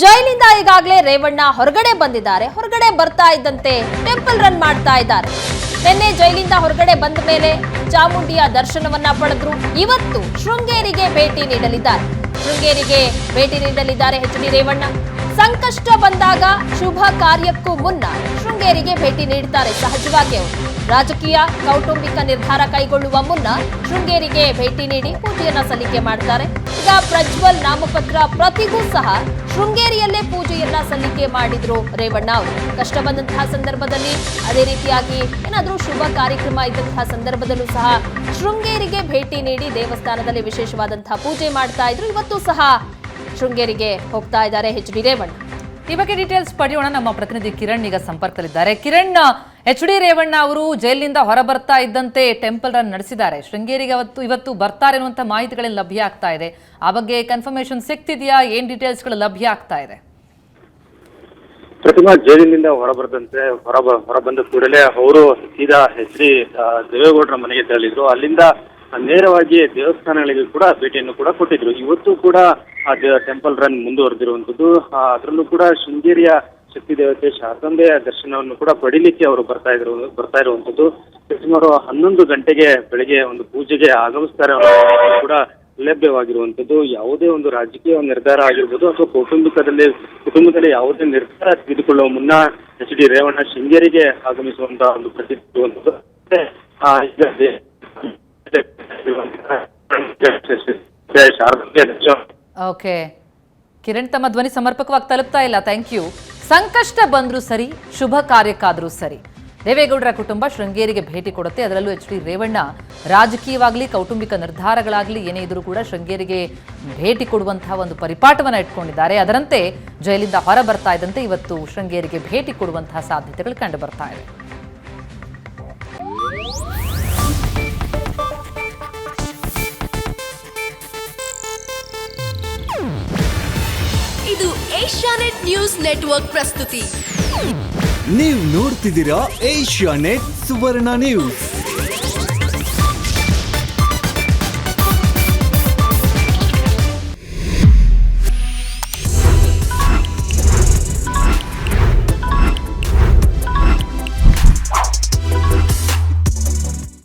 ಜೈಲಿಂದ ಈಗಾಗಲೇ ರೇವಣ್ಣ ಹೊರಗಡೆ ಬಂದಿದ್ದಾರೆ. ಹೊರಗಡೆ ಬರ್ತಾ ಇದ್ದಂತೆ ಟೆಂಪಲ್ ರನ್ ಮಾಡ್ತಾ ಇದ್ದಾರೆ. ನಿನ್ನೆ ಜೈಲಿಂದ ಹೊರಗಡೆ ಬಂದ ಮೇಲೆ ಚಾಮುಂಡಿಯ ದರ್ಶನವನ್ನ ಪಡೆದ್ರು. ಇವತ್ತು ಶೃಂಗೇರಿಗೆ ಭೇಟಿ ನೀಡಲಿದ್ದಾರೆ. ಶೃಂಗೇರಿಗೆ ಭೇಟಿ ನೀಡಲಿದ್ದಾರೆ ಎಚ್.ಡಿ. ರೇವಣ್ಣ. ಸಂಕಷ್ಟ ಬಂದಾಗ ಶುಭ ಕಾರ್ಯಕ್ಕೂ ಮುನ್ನ ಶೃಂಗೇರಿಗೆ ಭೇಟಿ ನೀಡುತ್ತಾರೆ. ಸಹಜವಾಗಿ ಅವರು ರಾಜಕೀಯ ಕೌಟುಂಬಿಕ ನಿರ್ಧಾರ ಕೈಗೊಳ್ಳುವ ಮುನ್ನ ಶೃಂಗೇರಿಗೆ ಭೇಟಿ ನೀಡಿ ಪೂಜೆಯನ್ನ ಸಲ್ಲಿಕೆ ಮಾಡ್ತಾರೆ. ಈಗ ಪ್ರಜ್ವಲ್ ನಾಮಪತ್ರ ಪ್ರತಿಗೂ ಸಹ ಶೃಂಗೇರಿಯಲ್ಲೇ ಪೂಜೆಯನ್ನ ಸಲ್ಲಿಕೆ ಮಾಡಿದ್ರು ರೇವಣ್ಣ ಅವರು. ಕಷ್ಟ ಬಂದಂತಹ ಸಂದರ್ಭದಲ್ಲಿ ಅದೇ ರೀತಿಯಾಗಿ ಏನಾದರೂ ಶುಭ ಕಾರ್ಯಕ್ರಮ ಇದ್ದಂತಹ ಸಂದರ್ಭದಲ್ಲೂ ಸಹ ಶೃಂಗೇರಿಗೆ ಭೇಟಿ ನೀಡಿ ದೇವಸ್ಥಾನದಲ್ಲಿ ವಿಶೇಷವಾದಂತಹ ಪೂಜೆ ಮಾಡ್ತಾ ಇದ್ರು. ಇವತ್ತು ಸಹ ಶೃಂಗೇರಿಗೆ ಹೋಗ್ತಾ ಇದ್ದಾರೆ ಎಚ್.ಡಿ. ರೇವಣ್ಣ. ಈ ಬಗ್ಗೆ ಡೀಟೇಲ್ಸ್ ಪಡೆಯೋಣ. ನಮ್ಮ ಪ್ರತಿನಿಧಿ ಕಿರಣ್ ಈಗ ಸಂಪರ್ಕದಲ್ಲಿದ್ದಾರೆ. ಕಿರಣ್, ಎಚ್.ಡಿ. ರೇವಣ್ಣ ಅವರು ಜೈಲಿನಿಂದ ಹೊರ ಬರ್ತಾ ಇದ್ದಂತೆ ಟೆಂಪಲ್ ರನ್ ನಡೆಸಿದ್ದಾರೆ. ಶೃಂಗೇರಿಗೆ ಇವತ್ತು ಬರ್ತಾರೆ ಅನ್ನುವಂಥ ಮಾಹಿತಿಗಳೆಲ್ಲ ಲಭ್ಯ ಆಗ್ತಾ ಇದೆ. ಆ ಬಗ್ಗೆ ಕನ್ಫರ್ಮೇಶನ್ ಸಿಗ್ತಿದೆಯಾ? ಏನ್ ಡೀಟೇಲ್ಸ್ಗಳು ಲಭ್ಯ ಆಗ್ತಾ ಇದೆ? ಪ್ರತಿಮಾ ಜೈಲಿನಿಂದ ಹೊರ ಬಂದ ಕೂಡಲೇ ಅವರು ಸೀದಾ ಎಚ್.ಡಿ. ದೇವೇಗೌಡರ ಮನೆಗೆ ತೆರಳಿದ್ರು. ಅಲ್ಲಿಂದ ನೇರವಾಗಿ ದೇವಸ್ಥಾನಗಳಿಗೆ ಕೂಡ ಭೇಟಿಯನ್ನು ಕೂಡ ಕೊಟ್ಟಿದ್ರು. ಇವತ್ತು ಕೂಡ ಟೆಂಪಲ್ ರನ್ ಮುಂದುವರೆದಿರುವಂತದ್ದು. ಅದರಲ್ಲೂ ಕೂಡ ಶೃಂಗೇರಿಯ ಶಕ್ತಿ ದೇವತೆ ಶಾರದಾಂಬೆಯ ದರ್ಶನವನ್ನು ಕೂಡ ಪಡಿಲಿಕ್ಕೆ ಅವರು ಬರ್ತಾ ಇರುವಂತದ್ದು. ಸುಮಾರು 11 ಗಂಟೆಗೆ ಬೆಳಗ್ಗೆ ಒಂದು ಪೂಜೆಗೆ ಆಗಮಿಸ್ತಾರೆ ಕೂಡ ಲಭ್ಯವಾಗಿರುವಂತದ್ದು. ಯಾವುದೇ ಒಂದು ರಾಜಕೀಯ ನಿರ್ಧಾರ ಆಗಿರ್ಬೋದು ಅಥವಾ ಕುಟುಂಬದಲ್ಲಿ ಯಾವುದೇ ನಿರ್ಧಾರ ತೆಗೆದುಕೊಳ್ಳುವ ಮುನ್ನ ಎಚ್.ಡಿ. ರೇವಣ್ಣ ಶೃಂಗೇರಿಗೆ ಆಗಮಿಸುವಂತಹ ಒಂದು ಪ್ರತೀತಿ ಇರುವಂತದ್ದು. ಓಕೆ ಕಿರಣ್, ತಮ್ಮ ಧ್ವನಿ ಸಮರ್ಪಕವಾಗಿ ತಲುಪ್ತಾ ಇಲ್ಲ. Thank you. ಸಂಕಷ್ಟ ಬಂದ್ರೂ ಸರಿ, ಶುಭ ಕಾರ್ಯಕ್ಕಾದ್ರೂ ಸರಿ, ದೇವೇಗೌಡರ ಕುಟುಂಬ ಶೃಂಗೇರಿಗೆ ಭೇಟಿ ಕೊಡುತ್ತೆ. ಅದರಲ್ಲೂ ಎಚ್.ಡಿ. ರೇವಣ್ಣ ರಾಜಕೀಯವಾಗಲಿ ಕೌಟುಂಬಿಕ ನಿರ್ಧಾರಗಳಾಗಲಿ ಏನೇ ಇದ್ರೂ ಕೂಡ ಶೃಂಗೇರಿಗೆ ಭೇಟಿ ಕೊಡುವಂತಹ ಒಂದು ಪರಿಪಾಠವನ್ನು ಇಟ್ಕೊಂಡಿದ್ದಾರೆ. ಅದರಂತೆ ಜೈಲಿಂದ ಹೊರ ಬರ್ತಾ ಇದ್ದಂತೆ ಇವತ್ತು ಶೃಂಗೇರಿಗೆ ಭೇಟಿ ಕೊಡುವಂತಹ ಸಾಧ್ಯತೆಗಳು ಕಂಡು ಬರ್ತಾ ಇದೆ. ಇದು ಏಷ್ಯಾನೆಟ್ ನ್ಯೂಸ್ ನೆಟ್ವರ್ಕ್ ಪ್ರಸ್ತುತಿ. ನೀವು ನೋಡ್ತಿದ್ದೀರಾ ಏಷ್ಯಾನೆಟ್ ಸುವರ್ಣ ನ್ಯೂಸ್.